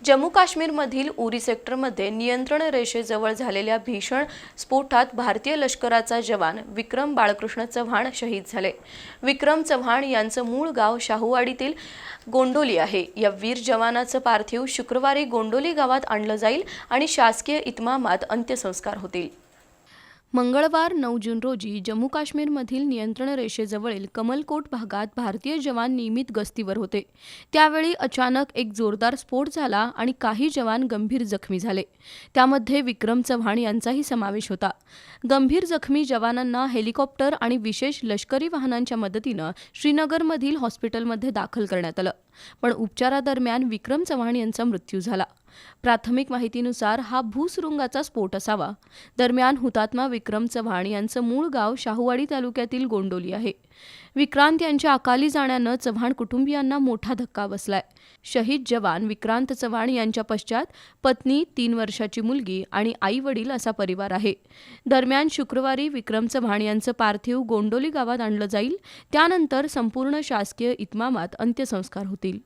जम्मू काश्मीरमधील उरी सेक्टरमध्ये नियंत्रण रेषेजवळ झालेल्या भीषण स्फोटात भारतीय लष्कराचा जवान विक्रम बाळकृष्ण चव्हाण शहीद झाले। विक्रम चव्हाण यांचं मूळ गाव शाहूवाडीतील गोंडोली आहे। या वीर जवानाचं पार्थिव शुक्रवारी गोंडोली गावात आणलं जाईल आणि शासकीय इतमामात अंत्यसंस्कार होतील। मंगळवार 9 जून रोजी जम्मू काश्मीरमधील नियंत्रण रेषेजवळील कमलकोट भागात भारतीय जवान नियमित गस्तीवर होते। त्यावेळी अचानक एक जोरदार स्फोट झाला आणि काही जवान गंभीर जखमी झाले। त्यामध्ये विक्रम चव्हाण यांचाही समावेश होता। गंभीर जखमी जवानांना हेलिकॉप्टर आणि विशेष लष्करी वाहनांच्या मदतीनं श्रीनगरमधील हॉस्पिटलमध्ये दाखल करण्यात आलं, पण उपचारादरम्यान विक्रम चव्हाण यांचा मृत्यू झाला। प्राथमिक माहितीनुसार हा भूसुरुंगाचा स्फोट असावा। दरम्यान हुतात्मा विक्रम चव्हाण यांचं मूळ गाव शाहूवाडी तालुक्यातील गोंडोली आहे। विक्रांत यांच्या अकाली जाण्यानं चव्हाण कुटुंबियांना मोठा धक्का बसलाय। शहीद जवान विक्रांत चव्हाण यांच्या पश्चात पत्नी, 3 वर्षाची मुलगी आणि आई-वडील असा परिवार आहे। दरम्यान शुक्रवारी विक्रम चव्हाण यांचं पार्थिव गोंडोली गावात आणलं जाईल। त्यानंतर संपूर्ण शासकीय इतमामात अंत्यसंस्कार होतील।